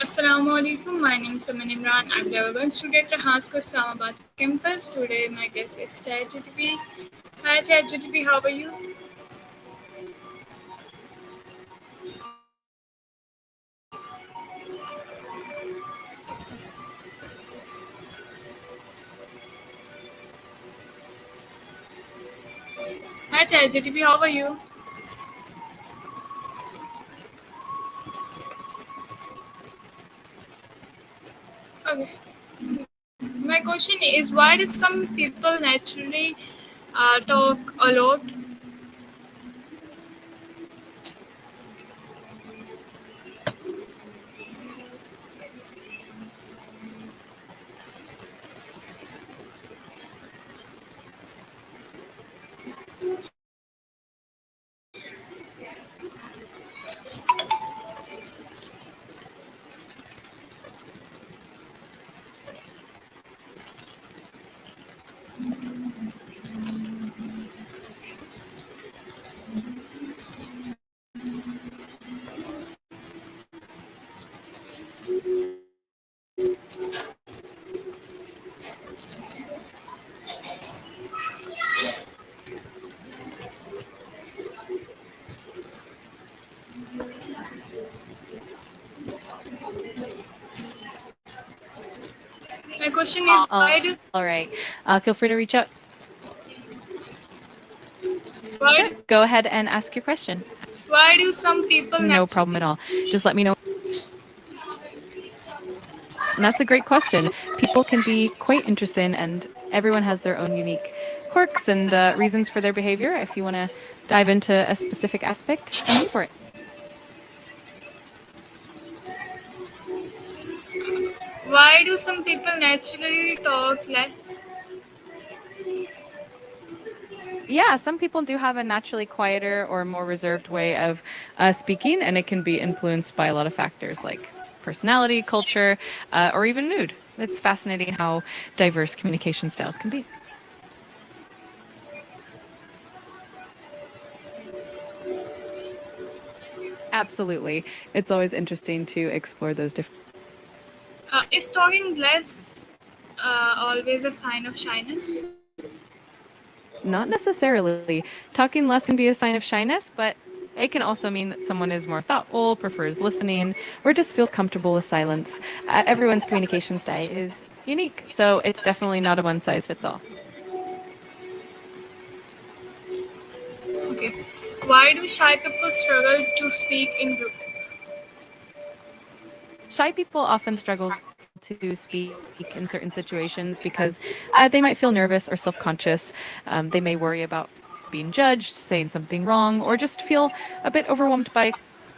Assalamu alaikum. My name is Saman Imran. I'm development student at Hansko Islamabad campus. Today my guest is chatgtp. Hi chatgtp, how are you? Hi chatgtp, how are you? Okay. My question is, why do some people naturally talk a lot? My question is, All right. Feel free to reach out. why Sure. do, Go ahead and ask your question. why do some people No problem naturally at all. Just let me know. And that's a great question. People can be quite interesting, and everyone has their own unique quirks and reasons for their behavior. If you want to dive into a specific aspect, I'm here for it. why do some people naturally talk less? Yeah, some people do have a naturally quieter or more reserved way of speaking, and it can be influenced by a lot of factors like personality, culture, or even mood. It's fascinating how diverse communication styles can be. Absolutely. It's always interesting to explore those different. Is talking less always a sign of shyness? Not necessarily. Talking less can be a sign of shyness, but it can also mean that someone is more thoughtful, prefers listening, or just feels comfortable with silence. Everyone's communication style is unique, so it's definitely not a one size fits all. Okay. Why do shy people struggle to speak in group? Shy people often struggle to speak in certain situations because they might feel nervous or self conscious. They may worry about being judged, saying something wrong, or just feel a bit overwhelmed by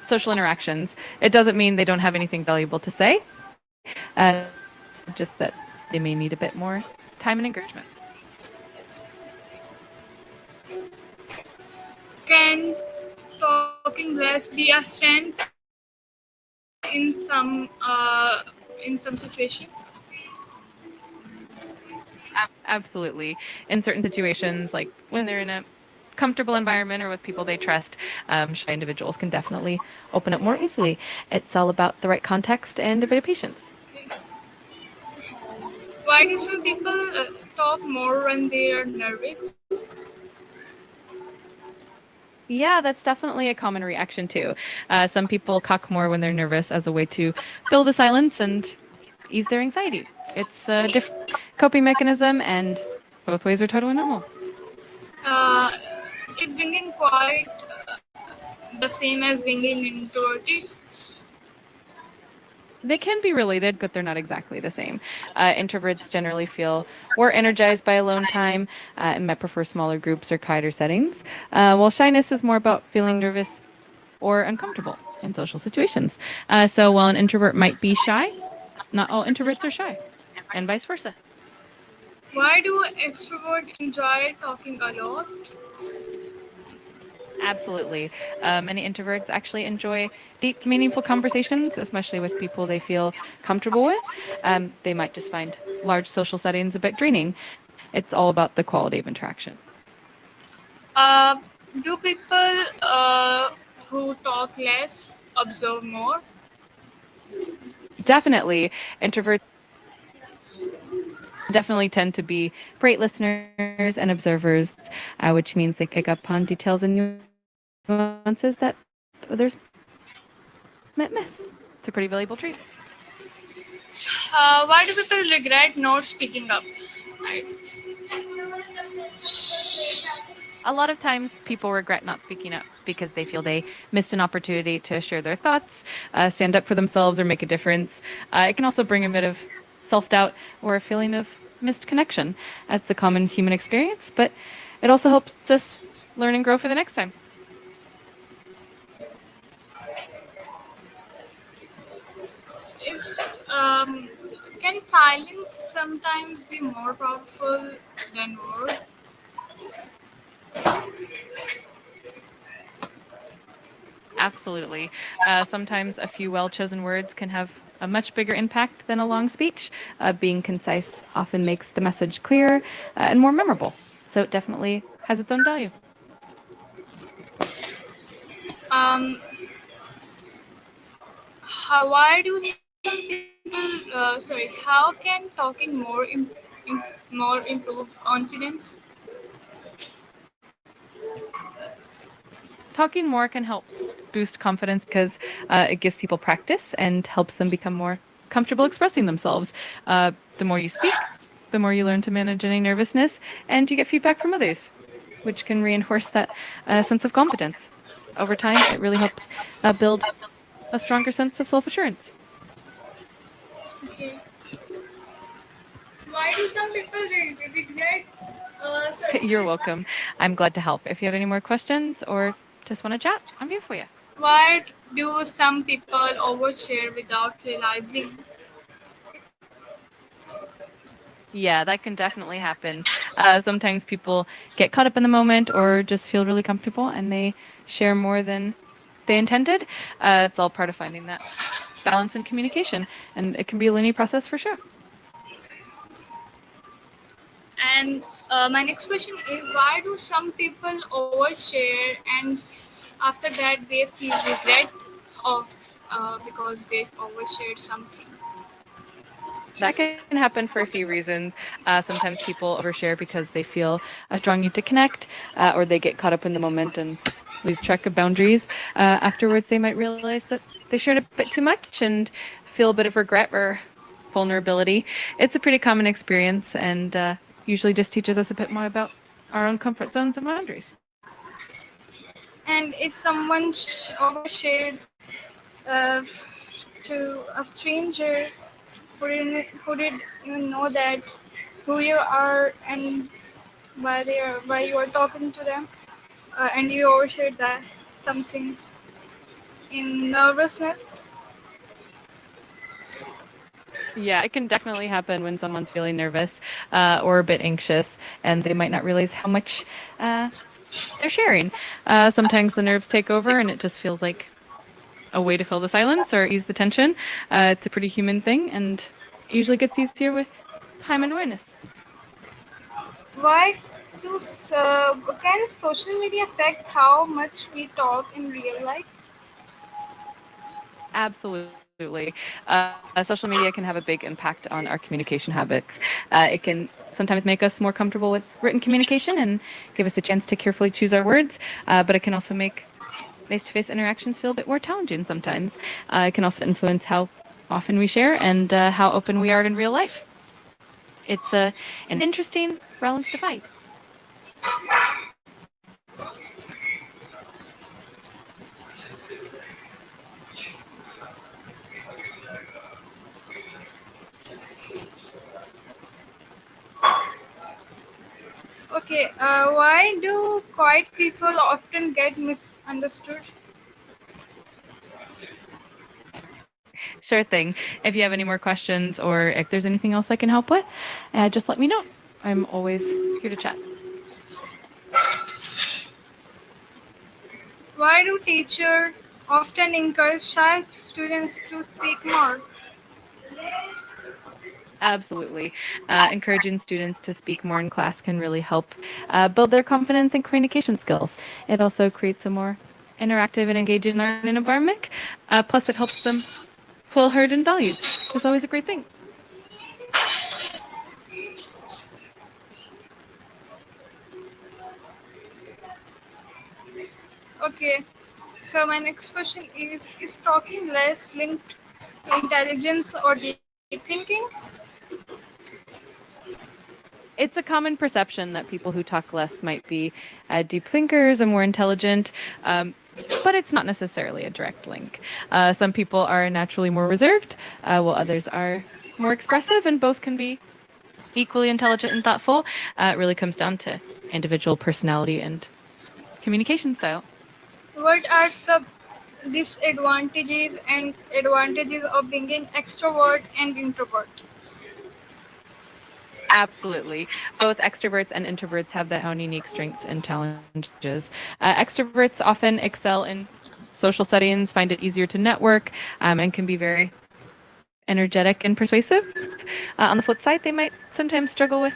social interactions. It doesn't mean they don't have anything valuable to say, just that they may need a bit more time and encouragement. Can talking less be a strength in some situation? Absolutely. In certain situations, like when they're in a comfortable environment or with people they trust, shy individuals can definitely open up more easily. It's all about the right context and a bit of patience. Why do some people talk more when they are nervous? Yeah, that's definitely a common reaction too. Some people cock more when they're nervous as a way to fill the silence and ease their anxiety. It's a different coping mechanism, and both ways are totally normal. Uh, is being quiet the same as being introverted? They can be related, but they're not exactly the same. Introverts generally feel more energized by alone time and might prefer smaller groups or quieter settings, while shyness is more about feeling nervous or uncomfortable in social situations. So while an introvert might be shy, not all introverts are shy, and vice versa. Why do extroverts enjoy talking a lot? Absolutely. Many introverts actually enjoy deep, meaningful conversations, especially with people they feel comfortable with. They might just find large social settings a bit draining. It's all about the quality of interaction. Uh, do people who talk less observe more? Definitely. Introverts definitely tend to be great listeners and observers, which means they pick up on details and nuances that others might miss. It's a pretty valuable trait. Why do people regret not speaking up? I, A lot of times people regret not speaking up because they feel they missed an opportunity to share their thoughts, stand up for themselves, or make a difference. It can also bring a bit of self doubt or a feeling of missed connection. That's a common human experience, but it also helps us learn and grow for the next time. is Can silence sometimes be more powerful than words? Absolutely. Sometimes a few well chosen words can have a much bigger impact than a long speech. Being concise often makes the message clearer and more memorable. So it definitely has its own value. Um, why do some people? How can talking more improve confidence? Talking more can help boost confidence because it gives people practice and helps them become more comfortable expressing themselves. The more you speak, the more you learn to manage any nervousness, and you get feedback from others, which can reinforce that sense of confidence. Over time, it really helps build a stronger sense of self assurance. Okay. Why do some people regret? Sorry. You're welcome. I'm glad to help. If you have any more questions or just want to chat, I'm here for you. Why do some people overshare without realizing? Yeah, that can definitely happen. Sometimes people get caught up in the moment or just feel really comfortable and they share more than they intended. It's all part of finding that balance in communication, and it can be a learning process for sure. And my next question is, why do some people overshare and after that they feel regret of because they overshared something? That can happen for a few reasons. Sometimes people overshare because they feel a strong need to connect, or they get caught up in the moment and lose track of boundaries. Afterwards, they might realize that they shared a bit too much and feel a bit of regret or vulnerability. It's a pretty common experience and usually just teaches us a bit more about our own comfort zones and boundaries. And if someone overshared uh, to a stranger who did even know that who you are and why you are talking to them, and you overshared that something in nervousness. Yeah, it can definitely happen when someone's feeling nervous or a bit anxious, and they might not realize how much they're sharing. Sometimes the nerves take over, and it just feels like a way to fill the silence or ease the tension. It's a pretty human thing, and it usually gets easier with time and awareness. Why can social media affect how much we talk in real life? Absolutely. Social media can have a big impact on our communication habits. It can sometimes make us more comfortable with written communication and give us a chance to carefully choose our words, but it can also make face to face interactions feel a bit more challenging sometimes. It can also influence how often we share and how open we are in real life. It's an interesting balance to find. Okay, why do quiet people often get misunderstood? Sure thing. If you have any more questions or if there's anything else I can help with, just let me know. I'm always here to chat. Why do teachers often encourage shy students to speak more? Absolutely. Encouraging students to speak more in class can really help build their confidence and communication skills. It also creates a more interactive and engaging learning environment. Plus, it helps them feel heard and valued is always a great thing. Okay, so my next question is talking less linked to intelligence or deep thinking? It's a common perception that people who talk less might be deep thinkers and more intelligent, but it's not necessarily a direct link. Some people are naturally more reserved, while others are more expressive, and both can be equally intelligent and thoughtful. It really comes down to individual personality and communication style. What are some disadvantages and advantages of being extrovert and introvert? Absolutely. Both extroverts and introverts have their own unique strengths and challenges. Extroverts often excel in social settings, find it easier to network, and can be very energetic and persuasive. On the flip side, they might sometimes struggle with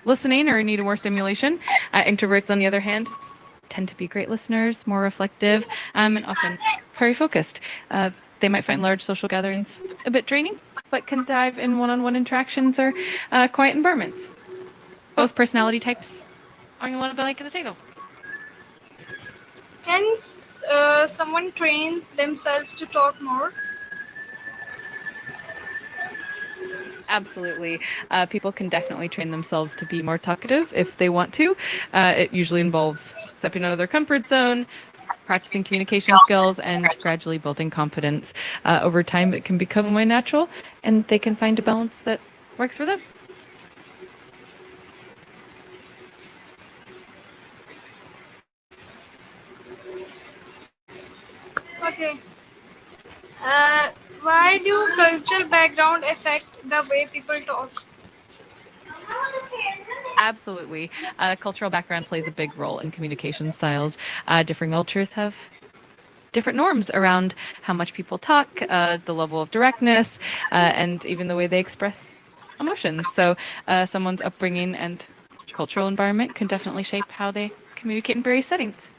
listening or need more stimulation. Introverts, on the other hand, tend to be great listeners, more reflective, and often very focused. They might find large social gatherings a bit draining, but can thrive in one on one interactions or quiet environments. Both personality types are going to want to be like at the table. Can someone train themselves to talk more? Absolutely. People can definitely train themselves to be more talkative if they want to. It usually involves stepping out of their comfort zone, practicing communication skills, and gradually building confidence. Over time, it can become more natural, and they can find a balance that works for them. Okay. Uh, why do cultural background affect the way people talk? Absolutely. Cultural background plays a big role in communication styles. Different cultures have different norms around how much people talk, the level of directness, and even the way they express emotions. So, someone's upbringing and cultural environment can definitely shape how they communicate in various settings.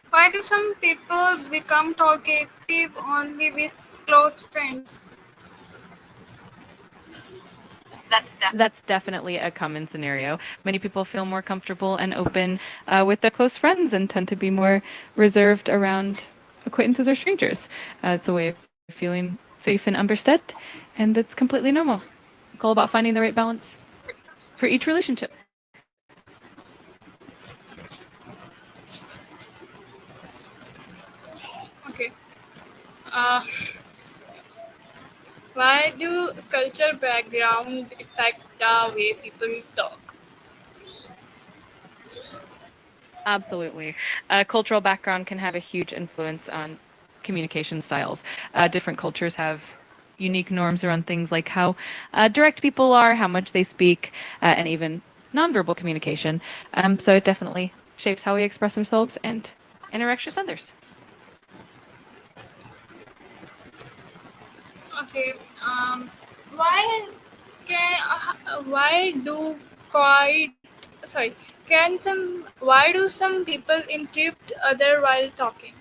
Why do some people become talkative only with close friends? That's definitely a common scenario. Many people feel more comfortable and open with their close friends and tend to be more reserved around acquaintances or strangers. It's a way of feeling safe and understood, and it's completely normal. It's all about finding the right balance for each relationship. Okay. Uh, why do cultural background affect the way people talk? Absolutely. Cultural background can have a huge influence on communication styles. Different cultures have unique norms around things like how direct people are, how much they speak, and even nonverbal communication. So it definitely shapes how we express ourselves and interact with others. Okay. Why why do quite sorry can some why do some people interrupt other while talking?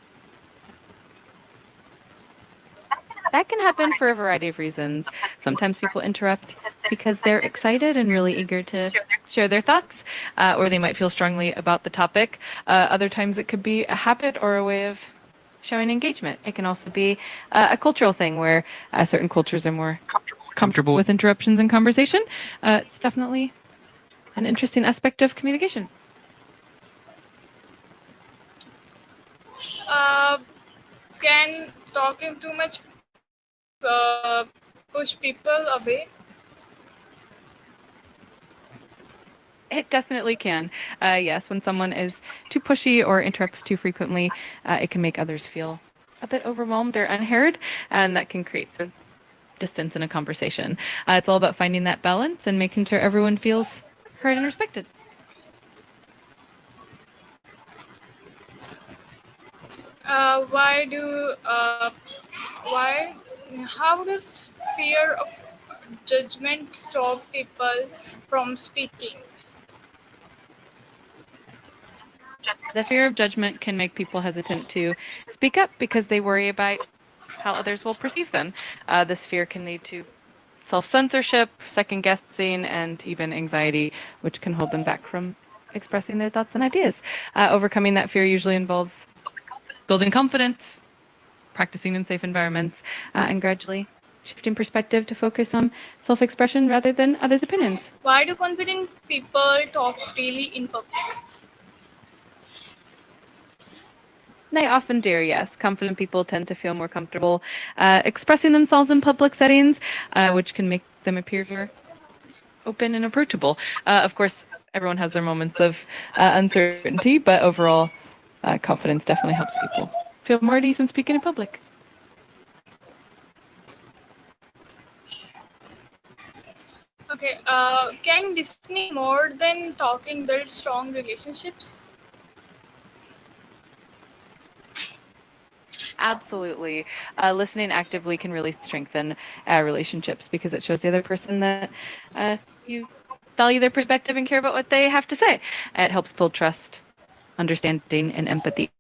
That can happen for a variety of reasons. Sometimes people interrupt because they're excited and really eager to share their thoughts, or they might feel strongly about the topic. Other times it could be a habit or a way of showing engagement. It can also be a cultural thing where certain cultures are more comfortable with interruptions in conversation. It's definitely an interesting aspect of communication. Uh, can talking too much push people away? It definitely can. Yes, when someone is too pushy or interrupts too frequently, it can make others feel a bit overwhelmed or unheard, and that can create sort of distance in a conversation. It's all about finding that balance and making sure everyone feels heard and respected. Why do why how does fear of judgment stop people from speaking? The fear of judgment can make people hesitant to speak up because they worry about how others will perceive them. This fear can lead to self censorship, second guessing, and even anxiety, which can hold them back from expressing their thoughts and ideas. Overcoming that fear usually involves building confidence, practicing in safe environments, and gradually shifting perspective to focus on self expression rather than others' opinions. Why do confident people talk freely in public? They often do, yes. Confident people tend to feel more comfortable expressing themselves in public settings, which can make them appear more open and approachable. Of course, everyone has their moments of uncertainty, but overall, confidence definitely helps people feel more at ease in speaking in public. Okay, can listening more than talking build strong relationships? Absolutely. Listening actively can really strengthen relationships because it shows the other person that you value their perspective and care about what they have to say. It helps build trust, understanding, and empathy,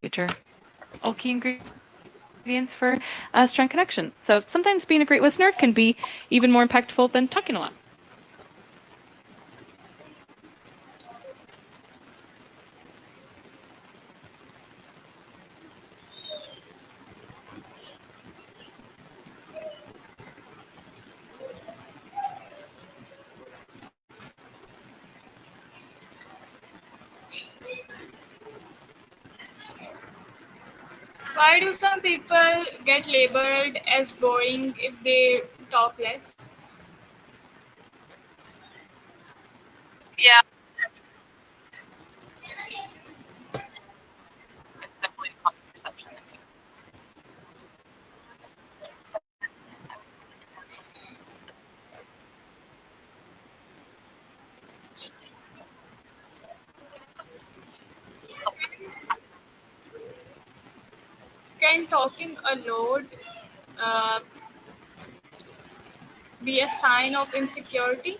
which are all key ingredients for a strong connection. So sometimes being a great listener can be even more impactful than talking a lot. Why do some people get labeled as boring if they talk less? Can talking a lot uh, be a sign of insecurity?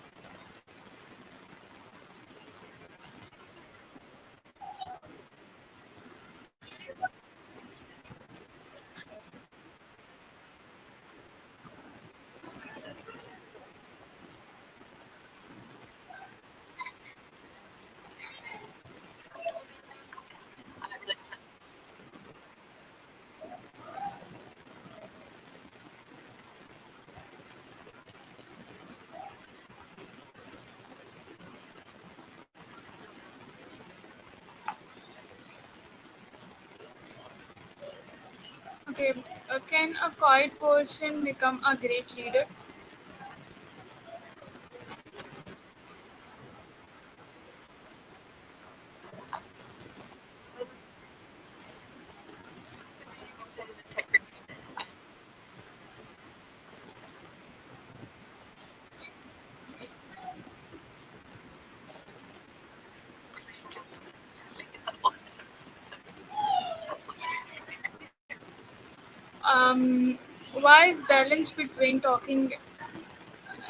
Okay, can a quiet person become a great leader? Um, why is balance between talking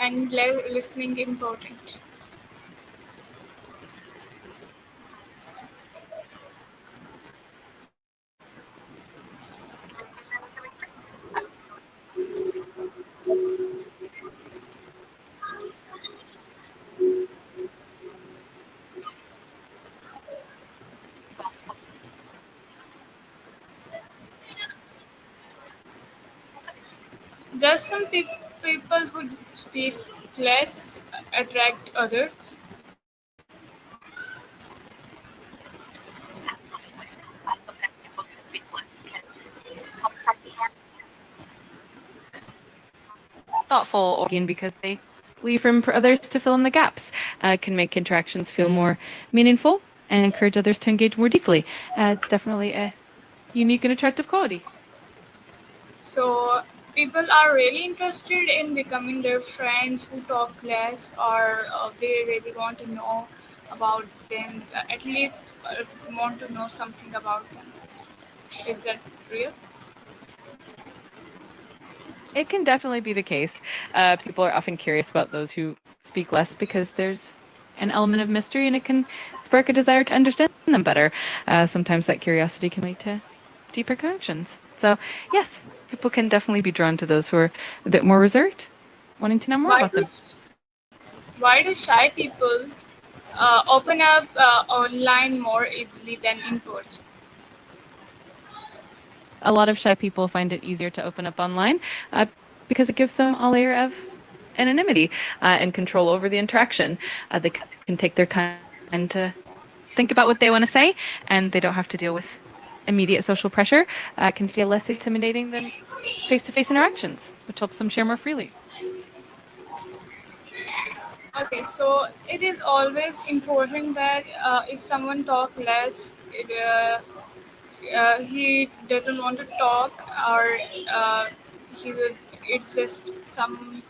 and listening important? Does some people who speak less attract others? Thoughtful or because they leave room for others to fill in the gaps, can make interactions feel more meaningful and encourage others to engage more deeply. It's definitely a unique and attractive quality. So people are really interested in becoming their friends who talk less, or they really want to know about them, at least want to know something about them. Is that real? It can definitely be the case. People are often curious about those who speak less because there's an element of mystery and it can spark a desire to understand them better. Sometimes that curiosity can lead to deeper connections. So, yes, people can definitely be drawn to those who are a bit more reserved, wanting to know more Why about do them. why do shy people open up online more easily than in person? A lot of shy people find it easier to open up online because it gives them a layer of anonymity and control over the interaction. They can take their time to think about what they want to say, and they don't have to deal with immediate social pressure. It can feel less intimidating than face to face interactions, which helps them share more freely. Okay, so it is always important that if someone talk less, he doesn't want to talk, or uh, he will, it's just some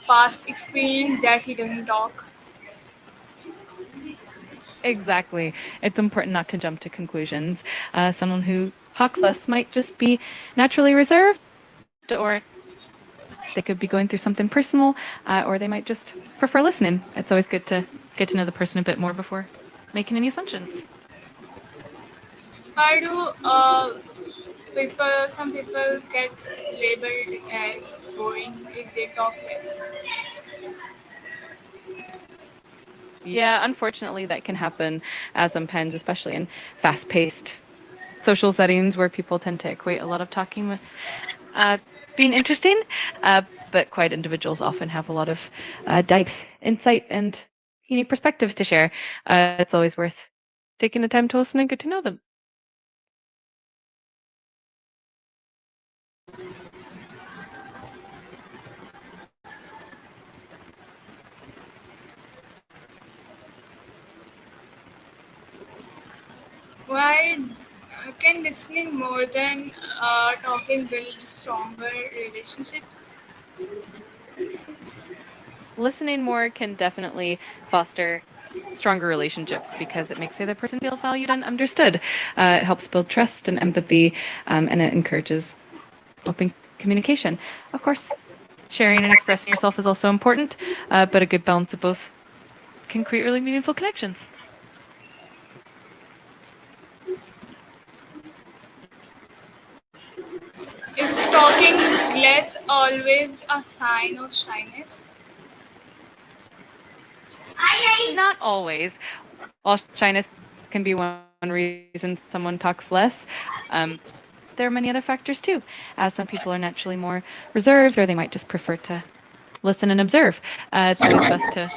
past experience that he doesn't talk. Exactly. It's important not to jump to conclusions. Someone who talks less might just be naturally reserved, or they could be going through something personal, or they might just prefer listening. It's always good to get to know the person a bit more before making any assumptions. Why do some people get labeled as boring if they talk less? Yeah, unfortunately, that can happen sometimes, especially in fast paced social settings where people tend to equate a lot of talking with uh, being interesting. But quiet individuals often have a lot of depth, insight, and unique perspectives to share. It's always worth taking the time to listen and get to know them. Why can listening more than talking build stronger relationships? Listening more can definitely foster stronger relationships because it makes the other person feel valued and understood. It helps build trust and empathy, and it encourages open communication. Of course, sharing and expressing yourself is also important, but a good balance of both can create really meaningful connections. Is talking less always a sign of shyness? Not always. While shyness can be one reason someone talks less, there are many other factors too. As some people are naturally more reserved, or they might just prefer to listen and observe. It's always best to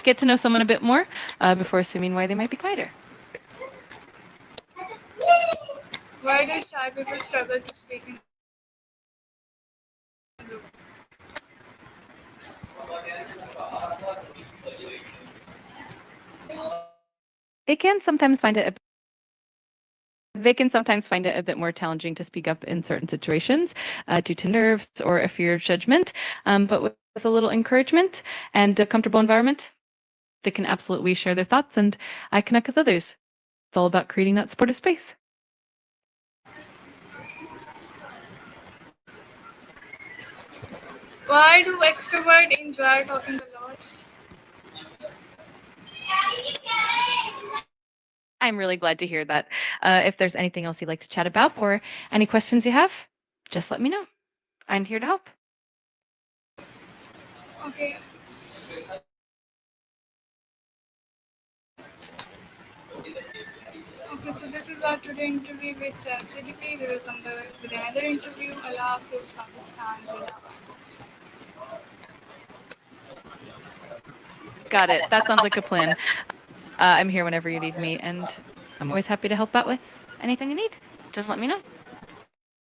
get to know someone a bit more before assuming why they might be quieter. Why do shy people struggle to speak in group? They can sometimes find it they can sometimes find it a bit more challenging to speak up in certain situations due to nerves or a fear of judgment. But with a little encouragement and a comfortable environment, they can absolutely share their thoughts and connect with others. It's all about creating that supportive space. Why do extroverts enjoy talking a lot? I'm really glad to hear that. If there's anything else you'd like to chat about or any questions you have, just let me know. I'm here to help. Okay. Okay, so this is our today interview with chatgtp. We will come back with another interview. Allah Hafiz, Pakistan, Zindabad. Got it. That sounds like a plan. I'm here whenever you need me, and I'm always happy to help out with anything you need. Just let me know.